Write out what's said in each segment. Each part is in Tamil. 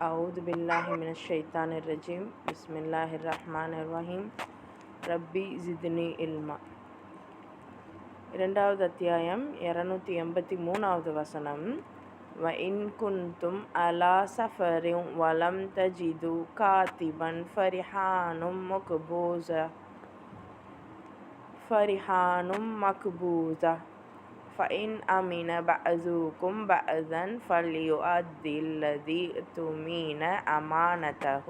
அவுது பில்லாஹி மினஷ் ஷைத்தானிர் ரஜீம். பிஸ்மில்லாஹிர் ரஹ்மானிர் ரஹீம். ரப்பி ஜித்னி இல்மா. 2வது அத்தியாயம் 283வது வசனம். வ இன் குன்தும் அலா சஃபரின் வலம் தஜிது காத்திபன் ஃபரிஹானும் மக்பூஸா فإن أمن بعضكم بعضا فليؤدي الذي اؤتمن أمانته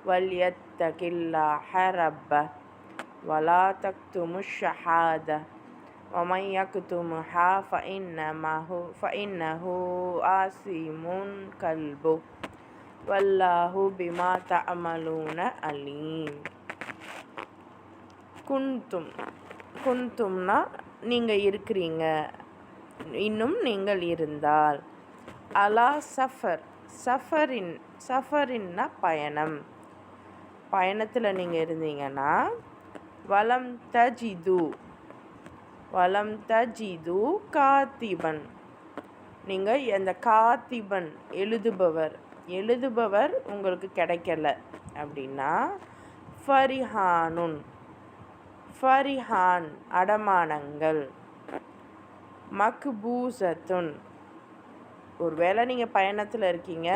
وليتق الله ربه ولا تكتموا الشهادة ومن يكتمها فإنه آثم قلبه والله بما تعملون عليم. குந்தும்னா நீங்கள் இருக்கிறீங்க, இன்னும் நீங்கள் இருந்தால். அலா சஃபரின்னா பயணத்தில் நீங்கள் இருந்தீங்கன்னா, வலம் தஜிது காத்திபன், நீங்கள் அந்த காத்திபன் எழுதுபவர் உங்களுக்கு கிடைக்கல அப்படின்னா, ஃபரிஹான் அடமானங்கள், மக்பூசத்துன் ஒருவேளை நீங்கள் பயணத்தில் இருக்கீங்க,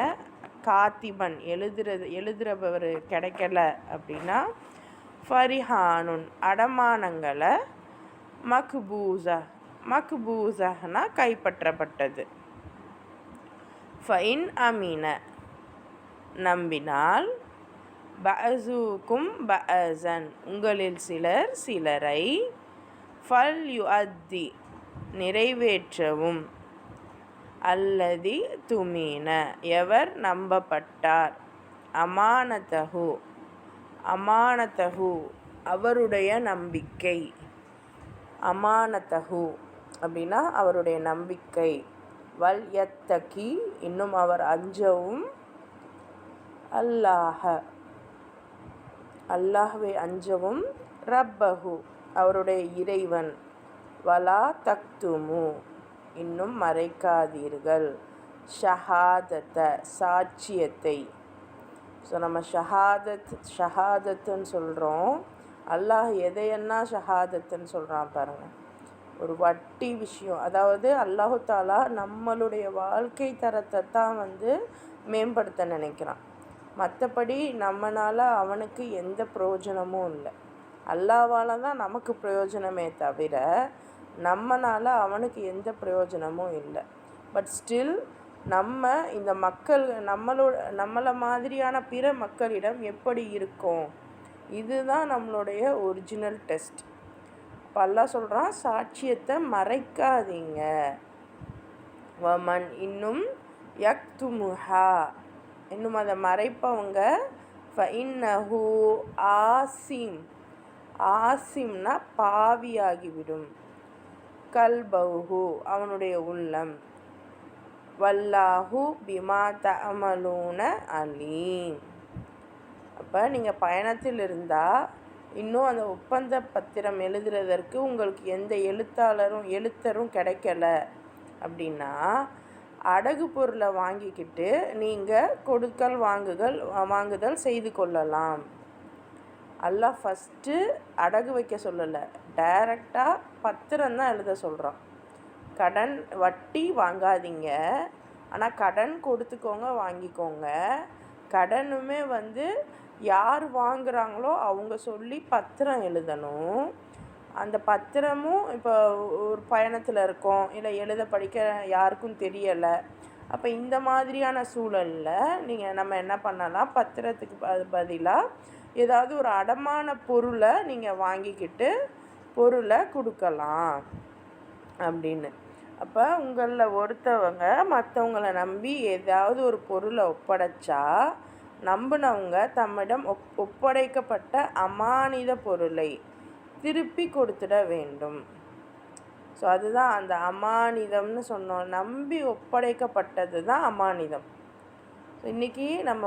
காத்திபன் எழுதுறவர் கிடைக்கல அப்படின்னா, ஃபரிஹானுன் அடமானங்களை, மக்பூசனா கைப்பற்றப்பட்டது. ஃபைன் அமீன நம்பினால், பஅஸுக்கும் பஅஸன் உங்களில் சிலரை, ஃபல் யுஅத்தி நிறைவேற்றவும், அல்லதி துமீன எவர் நம்பப்பட்டார், அமானதஹு அவருடைய நம்பிக்கை, அமானதஹு அப்படின்னா அவருடைய நம்பிக்கை, வல் யத்தகி இன்னும் அவர் அஞ்சவும், அல்லாஹ்வை அஞ்சவும், ரப்பஹு அவருடைய இறைவன், வலா தக்துமு இன்னும் மறைக்காதீர்கள், ஷஹாதத்த சாட்சியத்தை. ஸோ நம்ம ஷஹாதத்துன்னு சொல்கிறோம். அல்லாஹ் எதையெல்லாம் ஷஹாதத்துன்னு சொல்கிறான் பாருங்கள். ஒரு வட்டி விஷயம், அதாவது அல்லாஹு தாலா நம்மளுடைய வாழ்க்கை தரத்தை தான் மேம்படுத்த நினைக்கிறான். மற்றபடி நம்மளால் அவனுக்கு எந்த பிரயோஜனமும் இல்லை. அல்லாஹ்வால தான் நமக்கு பிரயோஜனமே தவிர நம்மளால் அவனுக்கு எந்த பிரயோஜனமும் இல்லை. பட் ஸ்டில் நம்ம இந்த நம்மளை மாதிரியான பிற மக்களிடம் எப்படி இருக்கோம், இதுதான் நம்மளுடைய ஒரிஜினல் டெஸ்ட். இப்போ அல்லாஹ் சொல்கிறான், சாட்சியத்தை மறைக்காதீங்க. வமன் இன்னும் யக்துமுஹா இன்னும் அதை மறைப்பவங்க, ஃபஇன்னஹு ஆசிம்னா பாவியாகிவிடும், கல்பஹு அவனுடைய உள்ளம், வல்லாஹு பிமா தஅமலூன அலீம். அப்போ நீங்கள் பயணத்தில் இருந்தால், இன்னும் அந்த ஒப்பந்த பத்திரம் எழுதுறதற்கு உங்களுக்கு எந்த எழுத்தரும் கிடைக்கல அப்படின்னா, அடகு பொருளை வாங்கிக்கிட்டு நீங்கள் கொடுக்கல் வாங்குதல் செய்து கொள்ளலாம். அல்லாஹ் ஃபஸ்ட்டு அடகு வைக்க சொல்லலை, டைரெக்டாக பத்திரம்தான் எழுத சொல்கிறான். கடன் வட்டி வாங்காதீங்க, ஆனால் கடன் கொடுத்துக்கோங்க, வாங்கிக்கோங்க. கடனுமே யார் வாங்குகிறாங்களோ அவங்க சொல்லி பத்திரம் எழுதணும். அந்த பத்திரமும் இப்போ ஒரு பயணத்தில் இருக்கோம், இல்லை எழுத படிக்க யாருக்கும் தெரியலை, அப்போ இந்த மாதிரியான சூழலில் நம்ம என்ன பண்ணலாம், பத்திரத்துக்கு பதிலாக ஏதாவது ஒரு அடமான பொருளை நீங்கள் வாங்கிக்கிட்டு பொருளை கொடுக்கலாம் அப்படின்னு. அப்போ உங்களில் ஒருத்தவங்க மற்றவங்களை நம்பி ஏதாவது ஒரு பொருளை ஒப்படைச்சா, நம்பினவங்க தம்மிடம் ஒப்படைக்கப்பட்ட அமானித பொருளை திருப்பி கொடுத்துட வேண்டும். ஸோ அதுதான் அந்த அமானிதம்னு சொன்னோம். நம்பி ஒப்படைக்கப்பட்டது தான் அமானிதம். ஸோ இன்றைக்கி நம்ம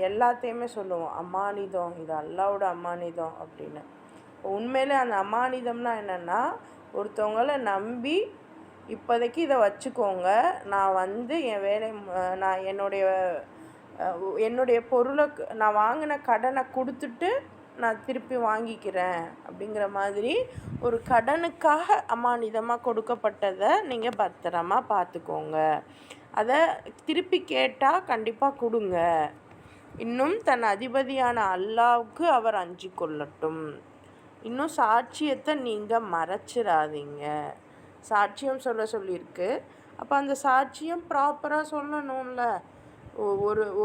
எல்லாத்தையுமே சொல்லுவோம் அமானிதம், இது அல்லாவோட அமானிதம் அப்படின்னு. உண்மையிலே அந்த அமானிதம்னா என்னென்னா, ஒருத்தவங்களை நம்பி இப்போதைக்கு இதை வச்சுக்கோங்க, நான் என் வேலை நான் என்னுடைய என்னுடைய பொருளை நான் வாங்கின கடனை கொடுத்துட்டு நான் திருப்பி வாங்கிக்கிறேன் அப்படிங்கிற மாதிரி ஒரு கடனுக்காக அமானிதமாக கொடுக்கப்பட்டதை நீங்கள் பத்திரமா பார்த்துக்கோங்க. அதை திருப்பி கேட்டால் கண்டிப்பாக கொடுங்க. இன்னும் தன் அதிபதியான அல்லாவுக்கு அவர் அஞ்சி கொள்ளட்டும். இன்னும் சாட்சியத்தை நீங்கள் மறைச்சிடாதீங்க. சாட்சியம் சொல்லியிருக்கு. அப்போ அந்த சாட்சியம் ப்ராப்பராக சொல்லணும்ல.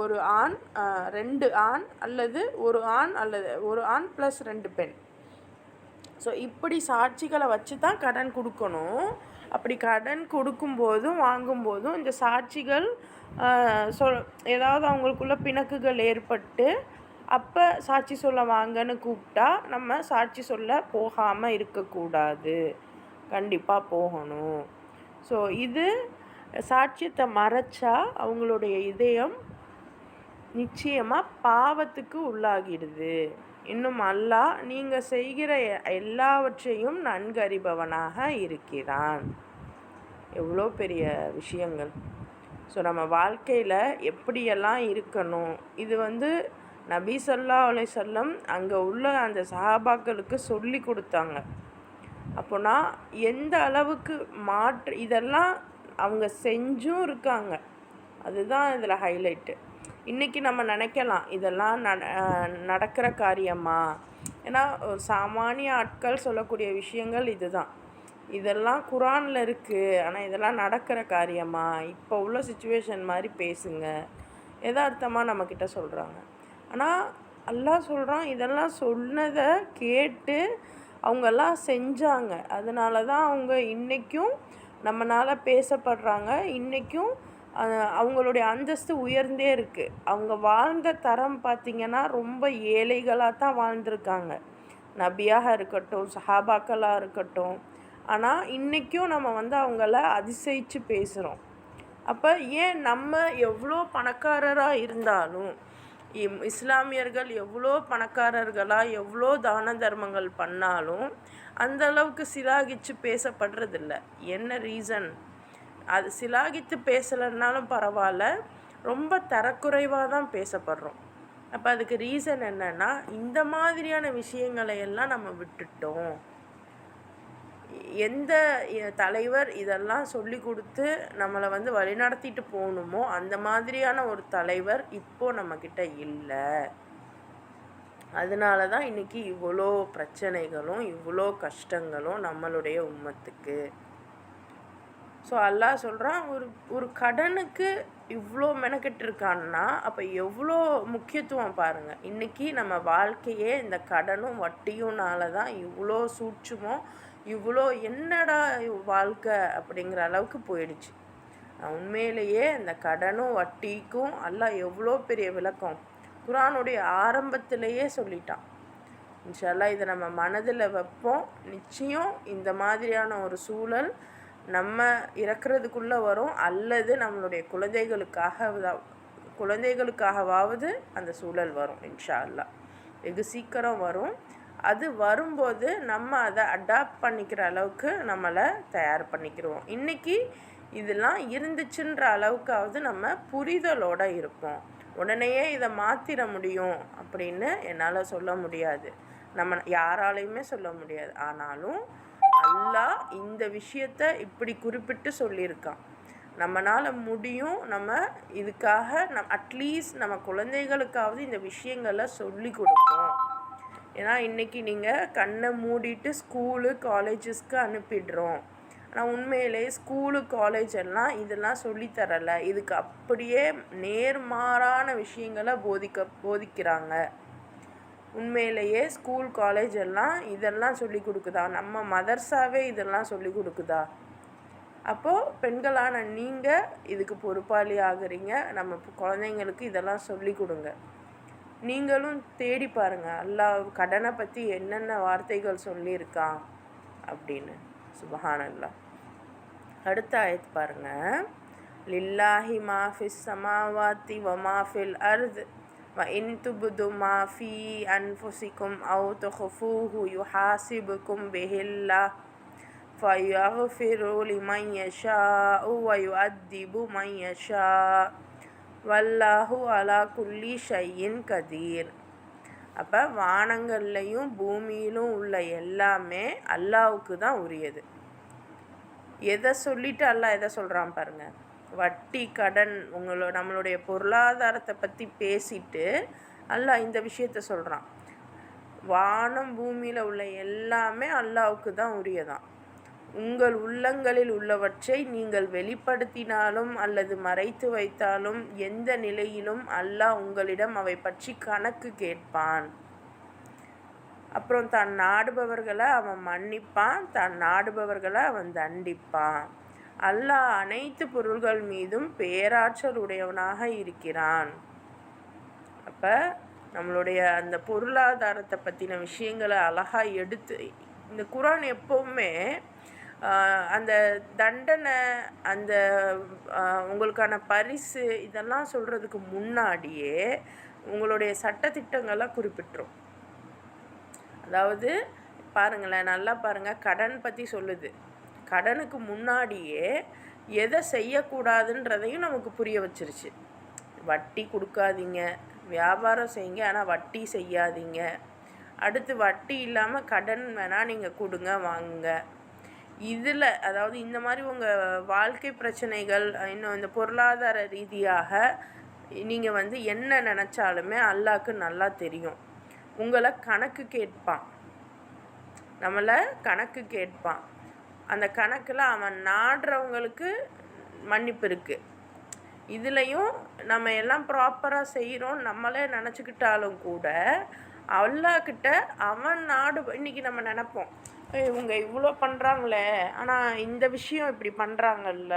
ஒரு ஆண் 2 ஆண் அல்லது ஒரு ஆண் அல்லது ஒரு ஆண் ப்ளஸ் 2 பெண். ஸோ இப்படி சாட்சிகளை வச்சு தான் கடன் கொடுக்கணும். அப்படி கடன் கொடுக்கும்போதும் வாங்கும்போதும் இந்த சாட்சிகள் ஏதாவது அவங்களுக்குள்ள பிணக்குகள் ஏற்பட்டு அப்போ சாட்சி சொல்ல வாங்கன்னு கூப்பிட்டா நம்ம சாட்சி சொல்ல போகாமல் இருக்கக்கூடாது, கண்டிப்பாக போகணும். ஸோ இது சாட்சியத்தை மறைச்சா அவங்களுடைய இதயம் நிச்சயமாக பாவத்துக்கு உள்ளாகிடுது. இன்னும் அல்லாஹ் நீங்கள் செய்கிற எல்லாவற்றையும் நன்கு அறிபவனாக இருக்கிறான். எவ்வளோ பெரிய விஷயங்கள். ஸோ நம்ம வாழ்க்கையில் எப்படியெல்லாம் இருக்கணும், இது நபி ஸல்லல்லாஹு அலைஹி வஸல்லம் அங்கே உள்ள அந்த சஹாபாக்களுக்கு சொல்லி கொடுத்தாங்க. அப்போனா எந்த அளவுக்கு இதெல்லாம் அவங்க செஞ்சும் இருக்காங்க. அதுதான் இதில் ஹைலைட்டு. இன்றைக்கி நம்ம நினைக்கலாம் இதெல்லாம் நடக்கிற காரியமா? ஏன்னா ஒரு சாமானிய ஆட்கள் சொல்லக்கூடிய விஷயங்கள் இதுதான். இதெல்லாம் குரானில் இருக்குது, ஆனால் இதெல்லாம் நடக்கிற காரியமா? இப்போ உள்ள சுச்சுவேஷன் மாதிரி பேசுங்க, யதார்த்தமாக நம்மக்கிட்ட சொல்கிறாங்க. ஆனால் அல்லாஹ் சொல்கிறான், இதெல்லாம் சொன்னதை கேட்டு அவங்கெல்லாம் செஞ்சாங்க. அதனால தான் அவங்க இன்றைக்கும் நம்மளால் பேசப்படுறாங்க. இன்றைக்கும் அவங்களுடைய அந்தஸ்து உயர்ந்தே இருக்குது. அவங்க வாழ்ந்த தரம் பார்த்திங்கன்னா ரொம்ப ஏழைகளாக தான் வாழ்ந்திருக்காங்க. நபியாக இருக்கட்டும், சஹாபாக்களாக இருக்கட்டும். ஆனால் இன்றைக்கும் நம்ம அவங்கள அதிசயித்து பேசுகிறோம். அப்போ ஏன் நம்ம எவ்வளோ பணக்காரராக இருந்தாலும், இஸ்லாமியர்கள் எவ்வளோ பணக்காரர்களாக எவ்வளோ தான தர்மங்கள் பண்ணாலும் அந்த அளவுக்கு சிலாகிச்சு பேசப்படுறதில்ல? என்ன ரீசன்? அது சிலாகித்து பேசலைன்னாலும் பரவாயில்ல, ரொம்ப தரக்குறைவாக தான் பேசப்படுறோம். அப்போ அதுக்கு ரீசன் என்னென்னா, இந்த மாதிரியான விஷயங்களை எல்லாம் நம்ம விட்டுட்டோம். எந்த தலைவர் இதெல்லாம் சொல்லி கொடுத்து நம்மளை வழிநடத்திட்டு போகணுமோ அந்த மாதிரியான ஒரு தலைவர் இப்போது நம்மக்கிட்ட இல்லை. அதனால தான் இன்றைக்கி இவ்வளோ பிரச்சனைகளும் இவ்வளோ கஷ்டங்களும் நம்மளுடைய உம்மத்துக்கு. ஸோ அல்லாஹ் சொல்கிறான், ஒரு கடனுக்கு இவ்வளோ மெனக்கெட்டுருக்கான்னா அப்போ எவ்வளோ முக்கியத்துவம் பாருங்கள். இன்றைக்கி நம்ம வாழ்க்கையே இந்த கடனும் வட்டியும்னால தான் இவ்வளோ சூட்சுமோ, இவ்வளோ என்னடா வாழ்க்கை அப்படிங்கிற அளவுக்கு போயிடுச்சு. உண்மையிலேயே இந்த கடனும் வட்டிக்கும் அல்லாஹ் எவ்வளோ பெரிய விளக்கம் குர்ஆனுடைய ஆரம்பத்திலேயே சொல்லிட்டான். இன்ஷா அல்லாஹ் இதை நம்ம மனதில் வைப்போம். நிச்சயம் இந்த மாதிரியான ஒரு சூழல் நம்ம இறக்குறதுக்குள்ளே வரும், அல்லது நம்மளுடைய குழந்தைகளுக்காகவாவது அந்த சூழல் வரும். இன்ஷா அல்லாஹ் வெகு சீக்கிரம் வரும். அது வரும்போது நம்ம அதை அடாப்ட் பண்ணிக்கிற அளவுக்கு நம்மளை தயார் பண்ணிக்கிடுவோம். இன்றைக்கி இதெல்லாம் இருந்துச்சுன்ற அளவுக்காவது நம்ம புரிதலோடு இருப்போம். உடனேயே இதை மாற்றிட முடியும் அப்படின்னு என்னால் சொல்ல முடியாது, நம்ம யாராலையுமே சொல்ல முடியாது. ஆனாலும் அல்லாஹ் இந்த விஷயத்தை இப்படி குறிப்பிட்டு சொல்லியிருக்கான். நம்மளால் முடியும். நம்ம இதுக்காக அட்லீஸ்ட் நம்ம குழந்தைகளுக்காவது இந்த விஷயங்களை சொல்லி கொடுப்போம். ஏன்னா இன்றைக்கி நீங்கள் கண்ணை மூடிட்டு ஸ்கூலு காலேஜஸ்க்கு அனுப்பிடுறோம். ஆனால் உண்மையிலே ஸ்கூலு காலேஜ் எல்லாம் இதெல்லாம் சொல்லித்தரலை. இதுக்கு அப்படியே நேர்மாறான விஷயங்களை போதிக்கிறாங்க. உண்மையிலேயே ஸ்கூல் காலேஜ் எல்லாம் இதெல்லாம் சொல்லி கொடுக்குதா? நம்ம மதர்சாவே இதெல்லாம் சொல்லி கொடுக்குதா? அப்போது பெண்களான நீங்கள் இதுக்கு பொறுப்பாளி ஆகுறீங்க. நம்ம குழந்தைங்களுக்கு இதெல்லாம் சொல்லி கொடுங்க. நீங்களும் தேடி பாருங்கள் அல்லாஹ் கடனை பற்றி என்னென்ன வார்த்தைகள் சொல்லியிருக்கான் அப்படின்னு. சுப்ஹானல்லாஹ். அடுத்த ஆயத் பாருங்கள். லில்லாஹி மா ஃபிஸ் ஸமாவாத்தி வ மா ஃபில் அர்த் வ இன் துப்து மா ஃபீ அன்ஃபுஸிக்கும் அவ் துஃபூஹு யுஹாசிபுக்கும் பிஹில்லாஹ் ஃபயக்ஃபிரு லிமன் யஷாஉ வ யுஅத்திபு மன் யஷா வல்லாஹு அலா குல்லி ஷையின் கதீர். அப்போ வானங்கள்லையும் பூமியிலும் உள்ள எல்லாமே அல்லாவுக்கு தான் உரியது. எதை சொல்லிட்டு அல்லாஹ் எதை சொல்கிறான் பாருங்கள். வட்டி, கடன், நம்மளுடைய பொருளாதாரத்தை பற்றி பேசிட்டு அல்லாஹ் இந்த விஷயத்த சொல்கிறான். வானம் பூமியில் உள்ள எல்லாமே அல்லாவுக்கு தான் உரியதான். உங்கள் உள்ளங்களில் உள்ளவற்றை நீங்கள் வெளிப்படுத்தினாலும் அல்லது மறைத்து வைத்தாலும் எந்த நிலையிலும் அல்லாஹ் உங்களிடம் அவை பற்றி கணக்கு கேட்பான். அப்புறம் தான் நாடுபவர்களை அவன் மன்னிப்பான், தான் நாடுபவர்களை அவன் தண்டிப்பான். அல்லாஹ் அனைத்து பொருள்கள் மீதும் பேராற்றல் உடையவனாக இருக்கிறான். அப்போ நம்மளுடைய அந்த பொருளாதாரத்தை பற்றின விஷயங்களை அழகாக எடுத்து இந்த குரான் எப்போவுமே அந்த தண்டனை, அந்த உங்களுக்கான பரிசு இதெல்லாம் சொல்கிறதுக்கு முன்னாடியே உங்களுடைய சட்டத்திட்டங்களை குறிப்பிட்டுரும். அதாவது பாருங்களேன், நல்லா பாருங்கள், கடன் பற்றி சொல்லுது. கடனுக்கு முன்னாடியே எதை செய்யக்கூடாதுன்றதையும் நமக்கு புரிய வச்சிருச்சு. வட்டி கொடுக்காதீங்க, வியாபாரம் செய்யுங்க, ஆனால் வட்டி செய்யாதீங்க. அடுத்து வட்டி இல்லாமல் கடன் வேணால் நீங்கள் கொடுங்க, வாங்குங்க. இதில் அதாவது இந்த மாதிரி உங்கள் வாழ்க்கை பிரச்சனைகள், இன்னும் இந்த பொருளாதார ரீதியாக நீங்கள் என்ன நினச்சாலுமே அல்லாஹ்க்கு நல்லா தெரியும். உங்களை கணக்கு கேட்பான், நம்மளை கணக்கு கேட்பான். அந்த கணக்கில் அவன் நாடுறவங்களுக்கு மன்னிப்பு இருக்குது. இதுலேயும் நம்ம எல்லாம் ப்ராப்பராக செய்கிறோம் நம்மளே நினச்சிக்கிட்டாலும் கூட அல்லாஹ்கிட்ட அவன் இன்றைக்கி நம்ம நினப்போம், இவங்க இவ்வளோ பண்ணுறாங்களே, ஆனால் இந்த விஷயம் இப்படி பண்ணுறாங்கல்ல,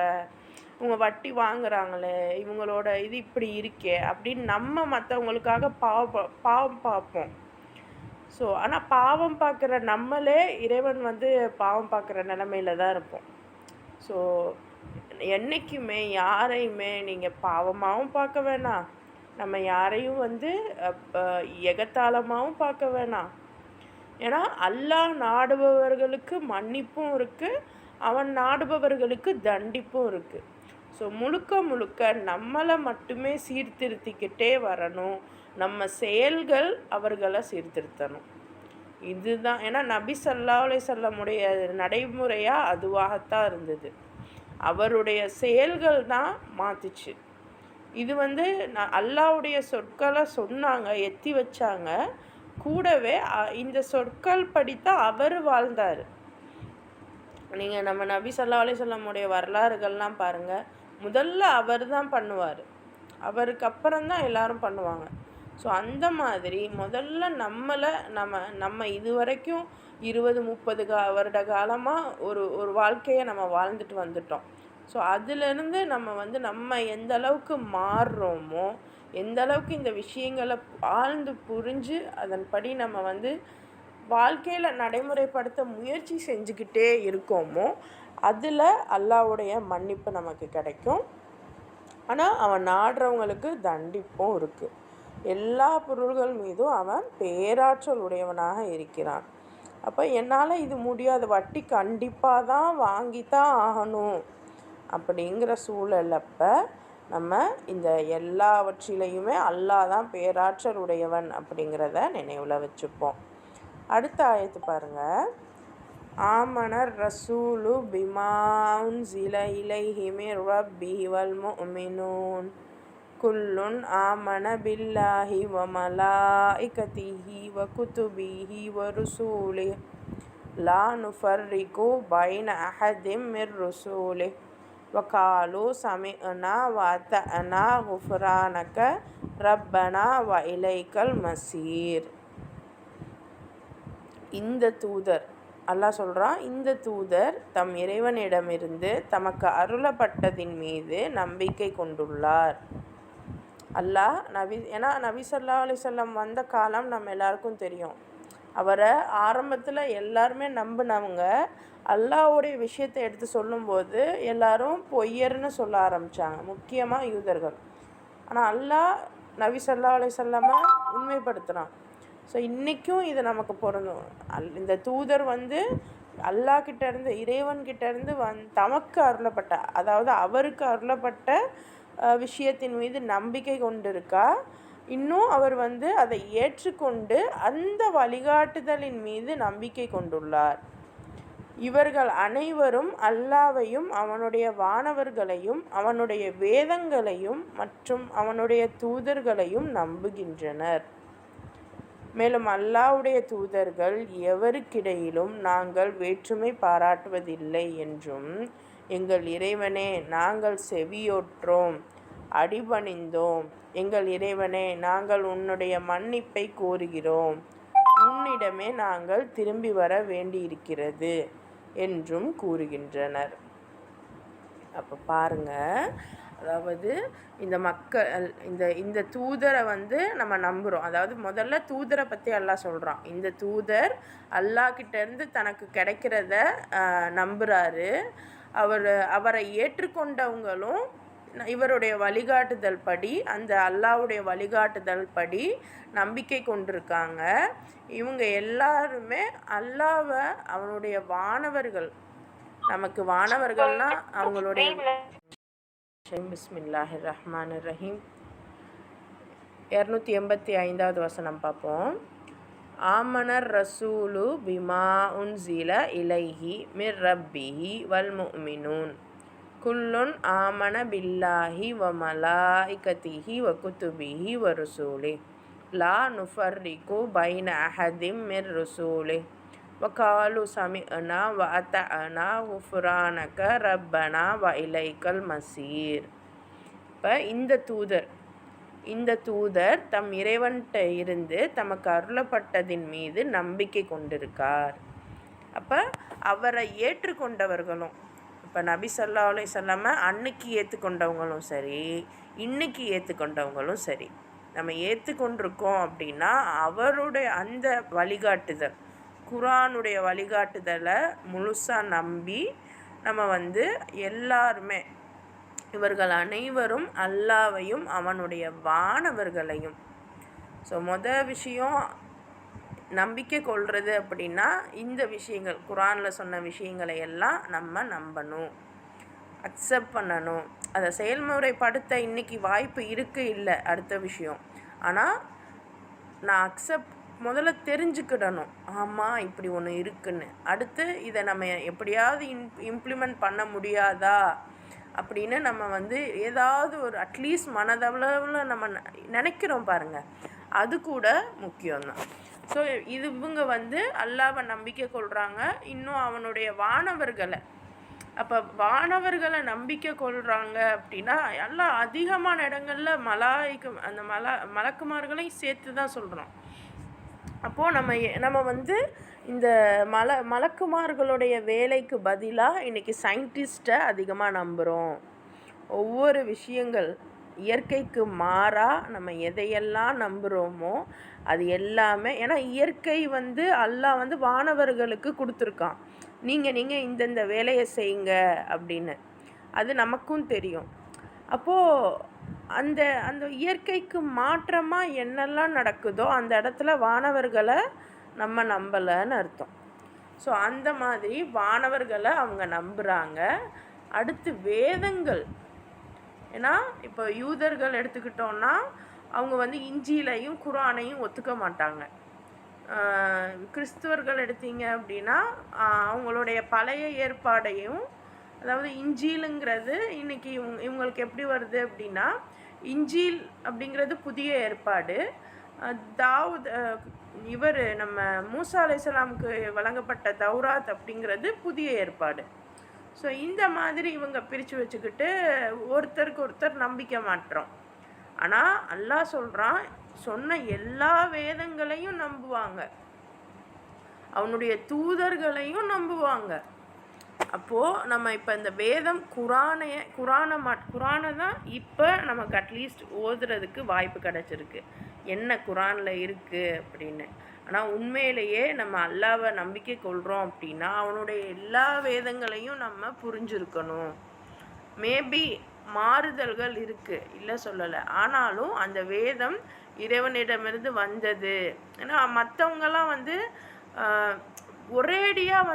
இவங்க வட்டி வாங்குறாங்களே, இவங்களோட இது இப்படி இருக்கே அப்படின்னு நம்ம மற்றவங்களுக்காக பாவம் பார்ப்போம். ஸோ ஆனால் பாவம் பார்க்குற நம்மளே இறைவன் பாவம் பார்க்குற நிலமையில தான் இருப்போம். ஸோ என்றைக்குமே யாரையுமே நீங்கள் பாவமாகவும் பார்க்க வேணாம், நம்ம யாரையும் எகத்தாளமாகவும் பார்க்க வேணாம். ஏன்னா அல்லாஹ் நாடுபவர்களுக்கு மன்னிப்பும் இருக்குது, அவன் நாடுபவர்களுக்கு தண்டிப்பும் இருக்குது. ஸோ முழுக்க நம்மளை மட்டுமே சீர்திருத்திக்கிட்டே வரணும், நம்ம செயல்கள் அவர்களை சீர்திருத்தணும். இதுதான். ஏன்னா நபி ஸல்லல்லாஹு அலைஹி வஸல்லமுடைய நடைமுறையாக அதுவாகத்தான் இருந்தது. அவருடைய செயல்கள் தான் மாற்றுச்சு. இது அல்லாஹ்வுடைய சொற்களை சொன்னாங்க, எத்தி வச்சாங்க. கூடவே இந்த சொற்கள் படித்தான் அவர் வாழ்ந்தார். நீங்கள் நம்ம நபி ஸல்லல்லாஹு அலைஹி வஸல்லமுடைய வரலாறுகள்லாம் பாருங்கள். முதல்ல அவர் தான் பண்ணுவார், அவருக்கு அப்புறம்தான் எல்லாரும் பண்ணுவாங்க. ஸோ அந்த மாதிரி முதல்ல நம்ம இது வரைக்கும் 20-30 வருட காலமாக ஒரு வாழ்க்கையை நம்ம வாழ்ந்துட்டு வந்துட்டோம். ஸோ அதிலிருந்து நம்ம எந்த அளவுக்கு மாறுறோமோ, எந்த அளவுக்கு இந்த விஷயங்களை ஆழ்ந்து புரிஞ்சு அதன்படி நம்ம வாழ்க்கையில் நடைமுறைப்படுத்த முயற்சி செஞ்சுக்கிட்டே இருக்கோமோ, அதில் அல்லாஹ்வுடைய மன்னிப்பு நமக்கு கிடைக்கும். ஆனால் அவன் நாடுறவங்களுக்கு தண்டிப்பும் இருக்குது. எல்லா பொருள்கள் மீதும் அவன் பேராற்றல் உடையவனாக இருக்கிறான். அப்போ என்னால் இது முடியாது, வட்டி கண்டிப்பாக தான் வாங்கித்தான் ஆகணும் அப்படிங்கிற சூழலப்போ நம்ம இந்த எல்லாவற்றிலையுமே அல்லாஹ் தான் பேராற்றல் உடையவன் அப்படிங்கிறத நினைவில் வச்சுப்போம். அடுத்த ஆயத்து பாருங்கள். ஆமனர் ரசூலு பிமா உன்ஸில இலைஹி மிர் ரப்பிஹி வல் முஃமினூன் குல்லுன் ஆமன பில்லாஹி வ மலாயிகத்திஹி வ குதுபிஹி வ ருசூலிஹி லா நுஃபர்ரிகு பைன அஹதிம் மிர் ருசூலிஹி வ காலு சமிஅனா வ அத்தஅனா குஃப்ரானக ரப்பனா வ இலைக்கல் மசீர். இந்த தூதர் அல்லாஹ் சொல்கிறான், இந்த தூதர் தம் இறைவனிடமிருந்து தமக்கு அருளப்பட்டதின் மீது நம்பிக்கை கொண்டுள்ளார். அல்லாஹ் ஏன்னா நபி ஸல்லல்லாஹு அலைஹி வஸல்லம் வந்த காலம் நம்ம எல்லாருக்கும் தெரியும். அவரை ஆரம்பத்தில் எல்லாருமே நம்பினவங்க அல்லாஹ்வுடைய விஷயத்தை எடுத்து சொல்லும்போது எல்லாரும் பொய்யர்னு சொல்ல ஆரம்பித்தாங்க, முக்கியமாக யூதர்கள். ஆனால் அல்லாஹ் நபி ஸல்லல்லாஹு அலைஹி வஸல்லமை உண்மைப்படுத்துகிறான். ஸோ இன்றைக்கும் இது நமக்கு பொருந்தும். இந்த தூதர் அல்லாஹ்கிட்டேருந்து இறைவன்கிட்டேருந்து தமக்கு அருளப்பட்ட, அதாவது அவருக்கு அருளப்பட்ட விஷயத்தின் மீது நம்பிக்கை கொண்டிருக்கா, இன்னும் அவர் அதை ஏற்றுக்கொண்டு அந்த வழிகாட்டுதலின் மீது நம்பிக்கை கொண்டுள்ளார். இவர்கள் அனைவரும் அல்லாஹ்வையும் அவனுடைய வானவர்களையும் அவனுடைய வேதங்களையும் மற்றும் அவனுடைய தூதர்களையும் நம்புகின்றனர். மேலும் அல்லாஹ்வுடைய தூதர்கள் எவருக்கிடையிலும் நாங்கள் வேற்றுமை பாராட்டுவதில்லை என்றும், எங்கள் இறைவனே நாங்கள் செவியோற்றோம், அடிபணிந்தோம், எங்கள் இறைவனே நாங்கள் உன்னுடைய மன்னிப்பை கோருகிறோம், உன்னிடமே நாங்கள் திரும்பி வர வேண்டியிருக்கிறது என்றும் கூறுகின்றனர். அப்போ பாருங்க, அதாவது இந்த மக்கள் இந்த தூதரை நம்ம நம்புகிறோம். அதாவது முதல்ல தூதரை பற்றி அல்லாஹ் சொல்கிறான். இந்த தூதர் அல்லாஹ்கிட்டேருந்து தனக்கு கிடைக்கிறத நம்புகிறாரு. அவரை ஏற்றுக்கொண்டவங்களும் இவருடைய வழிகாட்டுதல் படி, அந்த அல்லாஹ்வுடைய வழிகாட்டுதல் படி நம்பிக்கை கொண்டிருக்காங்க. இவங்க எல்லாருமே அல்லாஹ்வை அவனுடைய வானவர்கள், நமக்கு வானவர்கள்னா அவங்களுடைய பிஸ்மில்லாஹிர் ரஹ்மானிர் ரஹீம் 285வது வசனம் பார்ப்போம். ஆமனர் ரசூலு பிமா உன்சில இலைஹி மிர் ரப்பிஹி வல் முஃமினூன் குல்லுன் ஆமன பில்லாஹி வ மலாயிகத்திஹி வ குதுபிஹி வ ருசூலி லா நுஃபர்ரிகு பைன அஹதிம் மிர் ருசூலி வகாலு சமிஅனா வ அத்தஅனா குஃப்ரானக ரப்பனா வ இலைக்கல் மசீர். இப்போ இந்த தூதர் தம் இறைவன்கிட்ட இருந்து தமக்கு அருளப்பட்டதின் மீது நம்பிக்கை கொண்டிருக்கார். அப்போ அவரை ஏற்றுக்கொண்டவர்களும், இப்போ நபி ஸல்லல்லாஹு அலைஹி வஸல்லம் அன்னைக்கு ஏற்றுக்கொண்டவங்களும் சரி, இன்னைக்கு ஏற்றுக்கொண்டவங்களும் சரி, நம்ம ஏற்றுக்கொண்டிருக்கோம் அப்படின்னா அவருடைய அந்த வழிகாட்டுதல், குர்ஆனுடைய வழிகாட்டுதலை முழுசாக நம்பி நம்ம எல்லாருமே, இவர்கள் அனைவரும் அல்லாஹ்வையும் அவனுடைய வானவர்களையும். ஸோ விஷயம் நம்பிக்கை கொள்வது அப்படின்னா இந்த விஷயங்கள், குர்ஆனில் சொன்ன விஷயங்களை எல்லாம் நம்ம நம்பணும், அக்செப்ட் பண்ணணும். அதை செயல்முறைப்படுத்த இன்றைக்கி வாய்ப்பு இருக்குது இல்லை அடுத்த விஷயம். ஆனால் நான் முதல்ல தெரிஞ்சுக்கிடணும், ஆமாம் இப்படி ஒன்று இருக்குன்னு. அடுத்து இதை நம்ம எப்படியாவது இம்ப்ளிமெண்ட் பண்ண முடியாதா அப்படின்னு நம்ம ஏதாவது ஒரு அட்லீஸ்ட் மனதளவில் நம்ம நினைக்கிறோம் பாருங்கள், அது கூட முக்கியம்தான். ஸோ இவங்க அல்லாஹ்வை நம்பிக்கை கொள்கிறாங்க, இன்னும் அவனுடைய வானவர்களை. அப்போ வானவர்களை நம்பிக்கை கொள்கிறாங்க அப்படின்னா எல்லாம் அதிகமான இடங்களில் அந்த மலக்குமார்களையும் சேர்த்து தான் சொல்கிறோம். அப்போது நம்ம இந்த மலக்குமார்களுடைய வேலைக்கு பதிலாக இன்றைக்கி சயின்டிஸ்ட்டை அதிகமாக நம்புகிறோம். ஒவ்வொரு விஷயங்கள் இயற்கைக்கு மாறாக நம்ம எதையெல்லாம் நம்புகிறோமோ அது எல்லாமே, ஏன்னா இயற்கை அல்லாஹ் வானவர்களுக்கு கொடுத்துருக்கான், நீங்கள் இந்தந்த வேலையை செய்யுங்க அப்படின்னு. அது நமக்கும் தெரியும். அப்போது அந்த இயற்கைக்கு மாற்றமாக என்னெல்லாம் நடக்குதோ அந்த இடத்துல வானவர்களை நம்ம நம்பலைன்னு அர்த்தம். ஸோ அந்த மாதிரி வானவர்களை அவங்க நம்புகிறாங்க. அடுத்து வேதங்கள், ஏன்னா இப்போ யூதர்கள் எடுத்துக்கிட்டோன்னா அவங்க இஞ்சிலையும் குர்ஆனையும் ஒத்துக்க மாட்டாங்க. கிறிஸ்துவர்கள் எடுத்தீங்க அப்படின்னா அவங்களுடைய பழைய ஏற்பாடையும், அதாவது இஞ்சிலுங்கிறது இன்றைக்கி இவங்களுக்கு எப்படி வருது அப்படின்னா, இஞ்சில் அப்படிங்கிறது புதிய ஏற்பாடு, நம்ம மூசா அலைஹிஸ்ஸலாமுக்கு வழங்கப்பட்ட தௌராத் அப்படிங்கிறது புதிய ஏற்பாடு. ஸோ இந்த மாதிரி இவங்க பிரித்து வச்சுக்கிட்டு ஒருத்தருக்கு ஒருத்தர் நம்பிக்கை மாற்றோம். ஆனால் அல்லாஹ் சொல்கிறான், சொன்ன எல்லா வேதங்களையும் நம்புவாங்க, அவனுடைய தூதர்களையும் நம்புவாங்க. அப்போது நம்ம இப்போ இந்த வேதம் குரானை தான் இப்போ நமக்கு அட்லீஸ்ட் ஓதுறதுக்கு வாய்ப்பு கிடச்சிருக்கு, என்ன குரானில் இருக்குது அப்படின்னு. ஆனால் உண்மையிலேயே நம்ம அல்லாஹ்வை நம்பிக்கை கொள்கிறோம் அப்படின்னா அவனுடைய எல்லா வேதங்களையும் நம்ம புரிஞ்சிருக்கணும். மேபி மாறுதல்கள் இருக்குது, இல்லை சொல்லலை, ஆனாலும் அந்த வேதம் இறைவனிடமிருந்து வந்தது. ஏன்னா மற்றவங்கெல்லாம் ஒரேடியாக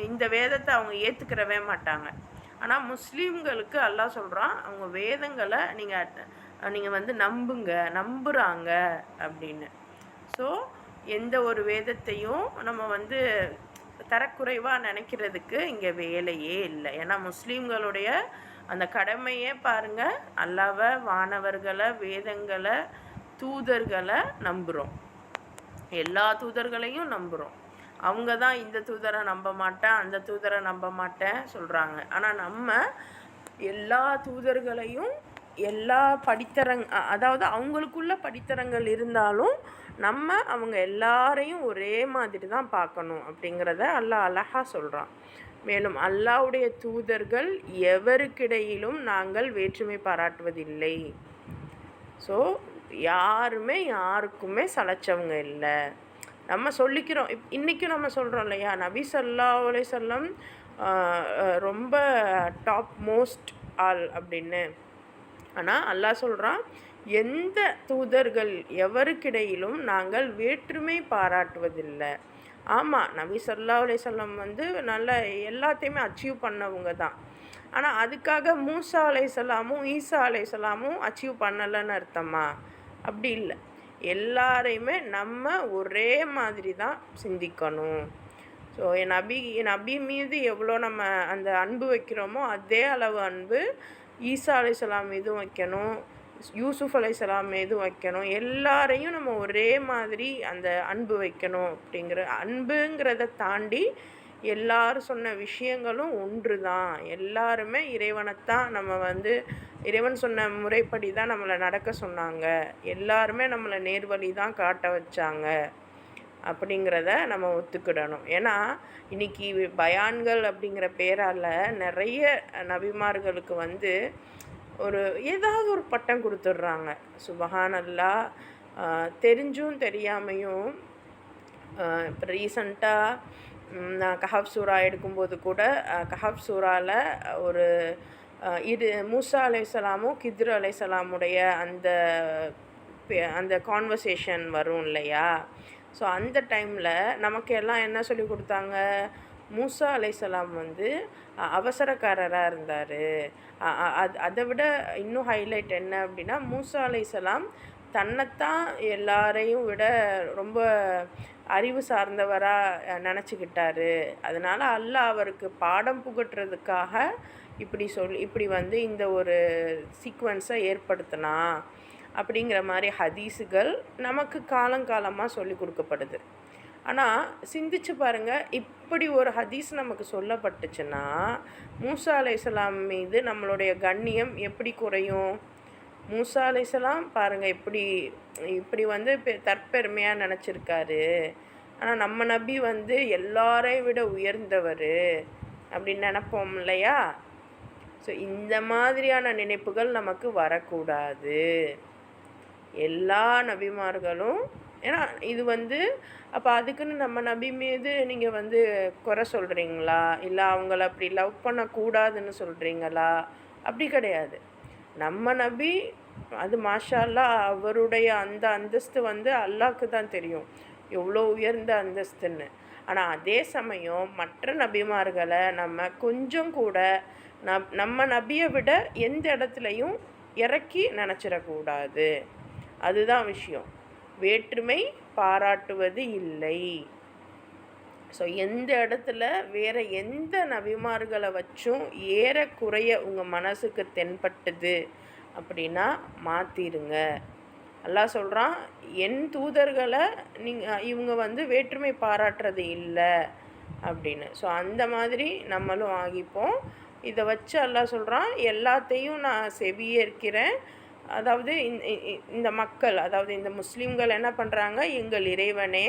இந்த வேதத்தை அவங்க ஏற்றுக்கிறவே மாட்டாங்க. ஆனால் முஸ்லீம்களுக்கு அல்லாஹ் சொல்கிறான் அவங்க வேதங்களை நீங்கள் வந்து நம்புகிறாங்க அப்படின்னு. ஸோ எந்த ஒரு வேதத்தையும் நம்ம வந்து தரக்குறைவாக நினைக்கிறதுக்கு இங்கே வேலையே இல்லை. ஏன்னா முஸ்லீம்களுடைய அந்த கடமையே பாருங்கள், அல்லாஹ்வை, வானவர்களை, வேதங்களை, தூதர்களை நம்புகிறோம். எல்லா தூதர்களையும் நம்புகிறோம். அவங்க தான் இந்த தூதரை நம்ப மாட்டேன், அந்த தூதரை நம்ப மாட்டேன் சொல்கிறாங்க. ஆனால் நம்ம எல்லா தூதர்களையும் எல்லா அதாவது அவங்களுக்குள்ள படித்தரங்கள் இருந்தாலும் நம்ம அவங்க எல்லாரையும் ஒரே மாதிரி தான் பார்க்கணும் அப்படிங்கிறத அல்லாஹ் அழகாக சொல்கிறான். மேலும் அல்லாஹ்வுடைய தூதர்கள் எவருக்கிடையிலும் நாங்கள் வேற்றுமை பாராட்டுவதில்லை. ஸோ யாருமே யாருக்குமே சளைச்சவங்க இல்லை. நம்ம சொல்லிக்கிறோம், இன்றைக்கும் நம்ம சொல்கிறோம் இல்லையா, நபி ஸல்லல்லாஹு அலைஹி வஸல்லம் ரொம்ப டாப் மோஸ்ட் ஆள் அப்படின்னு. ஆனால் அல்லாஹ் சொல்கிறான், எந்த தூதர்கள் எவருக்கிடையிலும் நாங்கள் வேற்றுமை பாராட்டுவதில்லை. ஆமாம், நபி ஸல்லல்லாஹு அலைஹி வஸல்லம் வந்து நல்ல எல்லாத்தையுமே அச்சீவ் பண்ணவங்க தான். ஆனால் அதுக்காக மூசா அலைஹிஸ்ஸலாமும் ஈசா அலைஹிஸ்ஸலாமும் அச்சீவ் பண்ணலைன்னு அர்த்தமா? அப்படி இல்லை. எல்லாரையுமே நம்ம ஒரே மாதிரி தான் சிந்திக்கணும். ஸோ என் நபி மீது எவ்வளோ நம்ம அந்த அன்பு வைக்கிறோமோ அதே அளவு அன்பு ஈசா அலைஹிஸ்ஸலாம் மீதும் வைக்கணும், யூசுஃப் அலைஹிஸ்ஸலாம் மீதும் வைக்கணும். எல்லாரையும் நம்ம ஒரே மாதிரி அந்த அன்பு வைக்கணும். அன்புங்கிறத தாண்டி எல்லாரும் சொன்ன விஷயங்களும் ஒன்று தான். எல்லாருமே இறைவனைத்தான் நம்ம வந்து இறைவன் சொன்ன முறைப்படி தான் நம்மளை நடக்க சொன்னாங்க. எல்லாருமே நம்மளை நேர்வழி தான் காட்ட வச்சாங்க அப்படிங்கிறத நம்ம ஒத்துக்கிடணும். ஏன்னா இன்றைக்கி பயான்கள் அப்படிங்கிற பேரால் நிறைய நபிமார்களுக்கு வந்து ஏதாவது ஒரு பட்டம் கொடுத்துட்றாங்க. சுபஹானல்லாஹ். தெரிஞ்சும் தெரியாமையும். இப்போ ரீசண்டாக நான் கஹஃப் சூரா எடுக்கும்போது கூட கஹஃப் சூறாவில் மூசா அலைஹிஸ்ஸலாமும் கித்ரு அலைஹிஸ்ஸலாமுடைய அந்த கான்வர்சேஷன் வரும் இல்லையா. ஸோ அந்த டைமில் நமக்கு எல்லாம் என்ன சொல்லி கொடுத்தாங்க, மூசா அலைஹிஸ்ஸலாம் வந்து அவசரக்காரராக இருந்தார். அதை விட இன்னும் ஹைலைட் என்ன அப்படின்னா, மூசா அலைஹிஸ்ஸலாம் தன்னைத்தான் எல்லாரையும் விட ரொம்ப அறிவு சார்ந்தவராக நினச்சிக்கிட்டாரு. அதனால் அல்லாஹ் அவருக்கு பாடம் புகட்டுறதுக்காக இப்படி வந்து இந்த ஒரு சீக்வன்ஸை ஏற்படுத்தினா அப்படிங்கிற மாதிரி ஹதீஸுகள் நமக்கு காலங்காலமாக சொல்லி கொடுக்கப்படுது. ஆனால் சிந்திச்சு பாருங்கள், இப்படி ஒரு ஹதீஸ் நமக்கு சொல்லப்பட்டுச்சுன்னா மூசா அலைஹிஸ்ஸலாம் மீது நம்மளுடைய கண்ணியம் எப்படி குறையும்? மூசா அலைஹிஸ்ஸலாம் பாருங்கள் இப்படி வந்து தற்பெருமையாக நினச்சிருக்காரு. ஆனால் நம்ம நபி வந்து எல்லாரையும் விட உயர்ந்தவர் அப்படின்னு நினப்போம் இல்லையா. ஸோ இந்த மாதிரியான நினைப்புகள் நமக்கு வரக்கூடாது. எல்லா நபிமார்களும், ஏன்னா இது வந்து அப்போ அதுக்குன்னு நம்ம நபி மீது நீங்கள் வந்து குறை சொல்கிறீங்களா, இல்லை அவங்கள அப்படி லவ் பண்ணக்கூடாதுன்னு சொல்கிறீங்களா? அப்படி கிடையாது. நம்ம நபி அது மாஷா அல்லாஹ், அவருடைய அந்த அந்தஸ்து வந்து அல்லாஹ்க்கு தான் தெரியும் எவ்வளோ உயர்ந்த அந்தஸ்துன்னு. ஆனால் அதே சமயம் மற்ற நபிமார்களை நம்ம கொஞ்சம் கூட நம்ம நபியை விட எந்த இடத்துலையும் இறக்கி நினச்சிடக்கூடாது. அதுதான் விஷயம். வேற்றுமை பாராட்டுவது இல்லை. ஸோ எந்த இடத்துல வேறு எந்த நபிமார்களை வச்சும் ஏறக்குறைய உங்கள் மனசுக்கு தென்பட்டுது அப்படின்னா மாற்றிடுங்க. அல்லாஹ் சொல்கிறான், என் தூதர்களை இவங்க வந்து வேற்றுமை பாராட்டுறது இல்லை அப்படின்னு. ஸோ அந்த மாதிரி நம்மளும் ஆகிப்போம். இதை வச்சு அல்லாஹ் சொல்கிறான், எல்லாத்தையும் நான் செவியேற்கிறேன். அதாவது இந்த மக்கள், அதாவது இந்த முஸ்லீம்கள் என்ன பண்ணுறாங்க, எங்கள் இறைவனே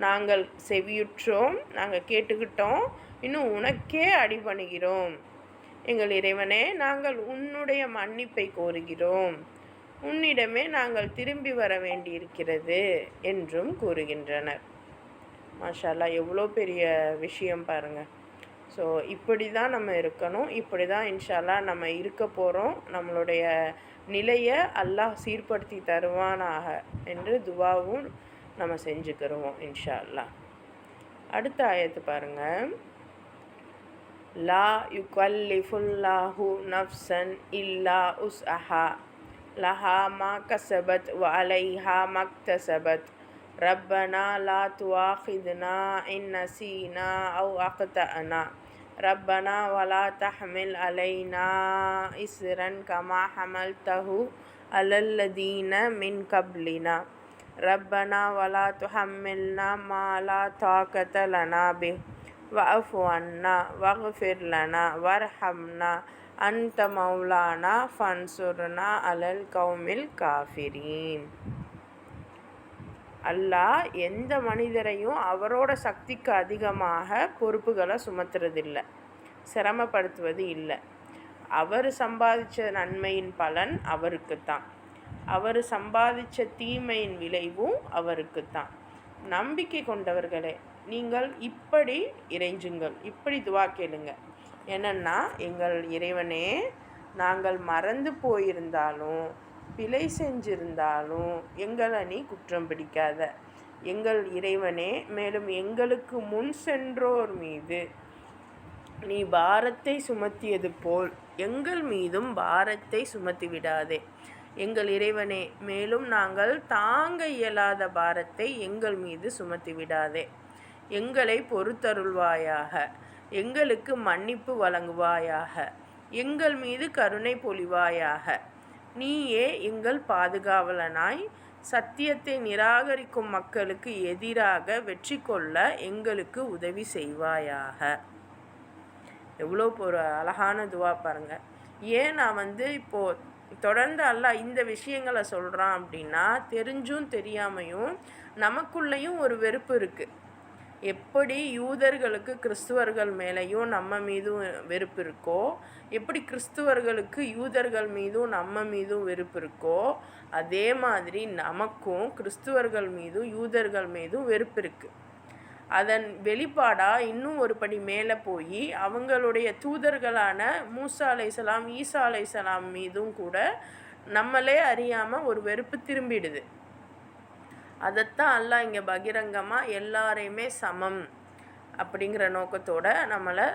நாங்கள் செவியுற்றோம், நாங்கள் கேட்டுக்கிட்டோம், இன்னும் உனக்கே அடிபணிகிறோம். எங்கள் இறைவனே நாங்கள் உன்னுடைய மன்னிப்பை கோருகிறோம், உன்னிடமே நாங்கள் திரும்பி வர வேண்டியிருக்கிறது என்றும் கூறுகின்றனர். மாஷா அல்லாஹ், எவ்வளோ பெரிய விஷயம் பாருங்கள். ஸோ இப்படி தான் நம்ம இருக்கணும். இப்படி தான் இன்ஷா அல்லாஹ் நம்ம இருக்க போகிறோம். நம்மளுடைய நிலையை அல்லாஹ் சீர்படுத்தி தருவானாக என்று துவாவும் நம்ம செஞ்சுக்கிறோம் இன்ஷா அல்லாஹ். அடுத்த ஆயத்து பாருங்கள். லா யுகல்லிஃபுல்லாஹு நஃப்சன் இல்லா உஸ்அஹா லஹா மா கஸபத் வ அலைஹா மக்தஸபத் ரப்பனா லா துஆஹிதுனா இன் நசீனா அவ் அக்தஅனா ரப்பனா வலா தஹ்மில் அலைனா இஸ்ரன் கமா ஹமல்தஹு அலல்லதீன மின் கப்லினா ரப்பனா வலா துஹம்மில்னா மா லா தாக்கத லனா பிஹ் வஅஃபு அன்னா வக்ஃபிர் லனா வர்ஹம்னா அன்த மௌலானா ஃபன்சுர்னா அலல் கௌமில் காஃபிரீன். அல்லாஹ் எந்த மனிதரையும் அவரோட சக்திக்கு அதிகமாக பொறுப்புகளை சுமத்துறதில்லை, சிரமப்படுத்துவது இல்லை. அவர் சம்பாதிச்ச நன்மையின் பலன் அவருக்குத்தான், அவர் சம்பாதிச்ச தீமையின் விளைவும் அவருக்குத்தான். நம்பிக்கை கொண்டவர்களே, நீங்கள் இப்படி இறைஞ்சுங்கள், இப்படி துவா கேளுங்க. என்னன்னா, எங்கள் இறைவனே, நாங்கள் மறந்து போயிருந்தாலும் பிழை செஞ்சிருந்தாலும் எங்களை நீ குற்றம் பிடிக்காத. எங்கள் இறைவனே, மேலும் எங்களுக்கு முன் சென்றோர் மீது நீ பாரத்தை சுமத்தியது போல் எங்கள் மீதும் பாரத்தை சுமத்தி விடாதே. எங்கள் இறைவனே, மேலும் நாங்கள் தாங்க இயலாத பாரத்தை எங்கள் மீது சுமத்தி விடாதே. எங்களை பொறுத்தருள்வாயாக, எங்களுக்கு மன்னிப்பு வழங்குவாயாக, எங்கள் மீது கருணை பொழிவாயாக. நீயே எங்கள் பாதுகாவலனாய் சத்தியத்தை நிராகரிக்கும் மக்களுக்கு எதிராக வெற்றி கொள்ள எங்களுக்கு உதவி செய்வாயாக. எவ்வளோ ஒரு அழகான துவா பாருங்கள். ஏன் நான் இப்போது தொடர்ந்து அல்லாஹ் இந்த விஷயங்களை சொல்கிறான் அப்படின்னா, தெரிஞ்சும் தெரியாமையும் நமக்குள்ளேயும் ஒரு வெறுப்பு இருக்குது. எப்படி யூதர்களுக்கு கிறிஸ்துவர்கள் மேலேயும் நம்ம மீதும் வெறுப்பு இருக்கோ, எப்படி கிறிஸ்துவர்களுக்கு யூதர்கள் மீதும் நம்ம மீதும் வெறுப்பு இருக்கோ, அதே மாதிரி நமக்கும் கிறிஸ்துவர்கள் மீதும் யூதர்கள் மீதும் வெறுப்பு இருக்குது. அதன் வெளிப்பாடாக இன்னும் ஒரு படி மேலே போய் அவங்களுடைய தூதர்களான மூசா அலைஹிஸ்ஸலாம், ஈசா அலைஹிஸ்ஸலாம் மீதும் கூட நம்மளே அறியாமல் ஒரு வெறுப்பு திரும்பிடுது. அதைத்தான் அல்லாஹ் இங்கே பகிரங்கமாக எல்லாரையுமே சமம் அப்படிங்கிற நோக்கத்தோட நம்மளை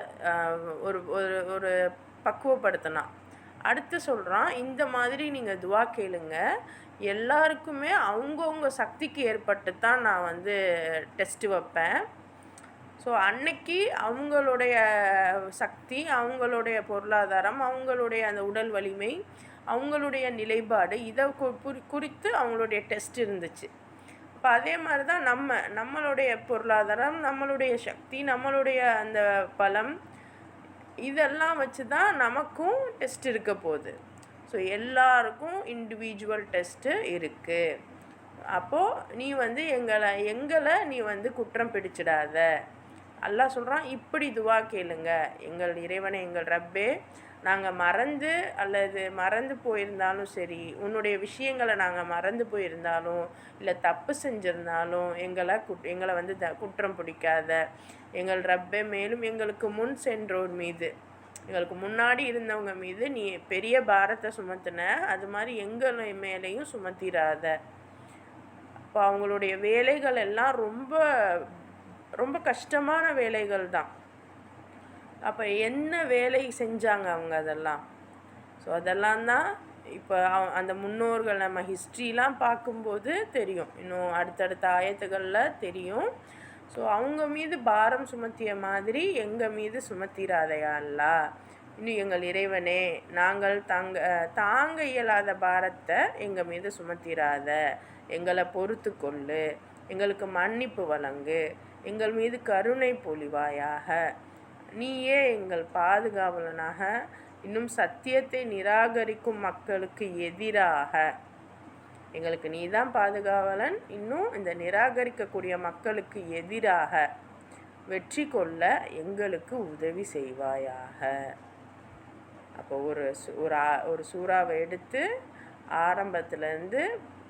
ஒரு ஒரு ஒரு பக்குவப்படுத்தினான். அடுத்து சொல்கிறான், இந்த மாதிரி நீங்கள் துவா கேளுங்க, எல்லாருக்குமே அவங்கவுங்க சக்திக்கு ஏற்பட்டு தான் நான் டெஸ்ட்டு வைப்பேன். ஸோ அன்னைக்கு அவங்களுடைய சக்தி, அவங்களுடைய பொருளாதாரம், அவங்களுடைய அந்த உடல் வலிமை, அவங்களுடைய நிலைப்பாடு, இதை குறித்து அவங்களுடைய டெஸ்ட் இருந்துச்சு. இப்போ அதே மாதிரி தான் நம்மளுடைய பொருளாதாரம், நம்மளுடைய சக்தி, நம்மளுடைய அந்த பலம், இதெல்லாம் வச்சு தான் நமக்கும் டெஸ்ட் இருக்க போகுது. ஸோ எல்லாருக்கும் இண்டிவிஜுவல் டெஸ்ட்டு இருக்குது. அப்போது நீ எங்களை நீ குற்றம் பிடிச்சிடாத. அல்லாஹ் சொல்கிறான், இப்படி துவா கேளுங்க, எங்கள் இறைவனை, எங்கள் ரப்பே, நாங்கள் மறந்து போயிருந்தாலும் சரி, உன்னுடைய விஷயங்களை நாங்கள் மறந்து போயிருந்தாலும் இல்லை தப்பு செஞ்சுருந்தாலும் எங்களை குற்றம் பிடிக்காத. எங்கள் ரப்பே, மேலும் எங்களுக்கு முன் சென்றோர் மீது, எங்களுக்கு முன்னாடி இருந்தவங்க மீது நீ பெரிய பாரத்தை சுமத்தின, அது மாதிரி எங்கள் மேலேயும் சுமத்திராத. அப்போ அவங்களுடைய வேலைகள் எல்லாம் ரொம்ப ரொம்ப கஷ்டமான வேலைகள் தான். அப்போ என்ன வேலை செஞ்சாங்க அவங்க அதெல்லாம்? ஸோ அதெல்லாம் தான் இப்போ அந்த முன்னோர்கள் நம்ம ஹிஸ்ட்ரிலாம் பார்க்கும்போது தெரியும், இன்னும் அடுத்தடுத்த ஆயத்துகளில் தெரியும். ஸோ அவங்க மீது பாரம் சுமத்திய மாதிரி எங்கள் மீது சுமத்திராதையா அல்லா. இன்னும் எங்கள் இறைவனே, நாங்கள் தாங்க இயலாத பாரத்தை எங்கள் மீது சுமத்திராத, எங்களை பொறுத்து கொள்ளு, எங்களுக்கு மன்னிப்பு வழங்கு, எங்கள் மீது கருணை பொழிவாயாக. நீயே எங்கள் பாதுகாவலனாக, இன்னும் சத்தியத்தை நிராகரிக்கும் மக்களுக்கு எதிராக எங்களுக்கு நீ தான் பாதுகாவலன், இன்னும் இந்த நிராகரிக்கக்கூடிய மக்களுக்கு எதிராக வெற்றி கொள்ள எங்களுக்கு உதவி செய்வாயாக. அப்போ ஒரு சூறாவை எடுத்து ஆரம்பத்துலேருந்து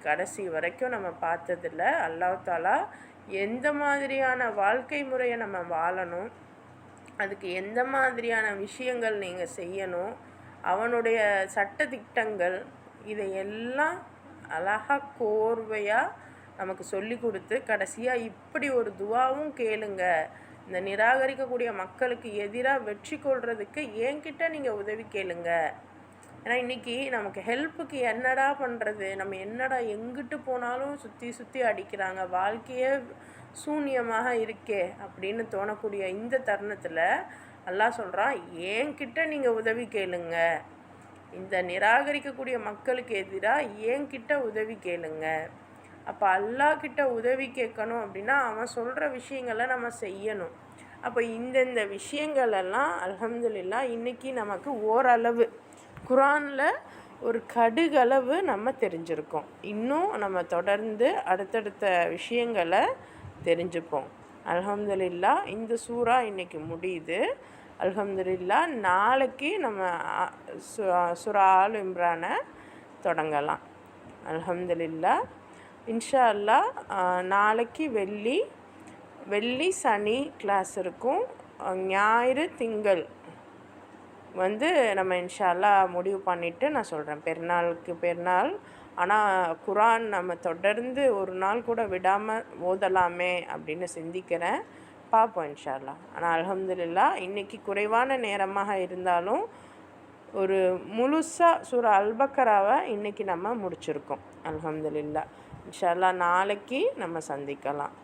கடைசி வரைக்கும் நம்ம பார்த்ததில்ல, அல்லாஹ் தஆலா எந்த மாதிரியான வாழ்க்கை முறையை நம்ம வாழணும், அதுக்கு எந்த மாதிரியான விஷயங்கள் நீங்கள் செய்யணும், அவனுடைய சட்டதிட்டங்கள், இதையெல்லாம் அழகாக கோர்வையாக நமக்கு சொல்லி கொடுத்து கடைசியாக இப்படி ஒரு துவாவும் கேளுங்க, இந்த நிராகரிக்கக்கூடிய மக்களுக்கு எதிராக வெற்றி கொள்றதுக்கு என்கிட்ட நீங்கள் உதவி கேளுங்க. ஏன்னா இன்றைக்கி நமக்கு ஹெல்ப்புக்கு என்னடா பண்ணுறது, நம்ம என்னடா எங்கிட்டு போனாலும் சுற்றி சுற்றி அடிக்கிறாங்க, வாழ்க்கையே சூன்யமாக இருக்கே அப்படின்னு தோணக்கூடிய இந்த தருணத்தில் அல்லாஹ் சொல்கிறான், என்கிட்ட நீங்கள் உதவி கேளுங்க. இந்த நிராகரிக்கக்கூடிய மக்களுக்கு எதிராக என்கிட்ட உதவி கேளுங்க. அப்போ அல்லாஹ்கிட்ட உதவி கேட்கணும் அப்படின்னா அவன் சொல்கிற விஷயங்களை நம்ம செய்யணும். அப்போ இந்தந்த விஷயங்களெல்லாம் அல்ஹம்துலில்லாஹ் இன்றைக்கி நமக்கு ஓரளவு குர்ஆனில் ஒரு கடுகளவு நம்ம தெரிஞ்சிருக்கோம். இன்னும் நம்ம தொடர்ந்து அடுத்தடுத்த விஷயங்களை தெரிஞ்சுப்போம். அல்ஹம்துலில்லாஹ் இந்த சூறா இன்றைக்கி முடியுது. அல்ஹம்துலில்லாஹ் நாளைக்கு நம்ம சூரா ஆல் இம்ரானை தொடங்கலாம். அல்ஹம்துலில்லாஹ் இன்ஷா அல்லாஹ் நாளைக்கு வெள்ளி சனி கிளாஸ் இருக்கும். ஞாயிறு திங்கள் நம்ம இன்ஷா அல்லாஹ் முடிவு பண்ணிவிட்டு நான் சொல்கிறேன். பெருநாள். ஆனால் குர்ஆன் நம்ம தொடர்ந்து ஒரு நாள் கூட விடாமல் ஓதலாமே அப்படின்னு சிந்திக்கிறேன். பார்ப்போம் இன்ஷா அல்லாஹ். ஆனால் அல்ஹம்துலில்லாஹ் இன்றைக்கி குறைவான நேரமாக இருந்தாலும் ஒரு முழுசாக சூரா அல்-பக்கராவை இன்றைக்கி நம்ம முடிச்சிருக்கோம். அல்ஹம்துலில்லாஹ். இன்ஷா அல்லாஹ் நாளைக்கு நம்ம சந்திக்கலாம்.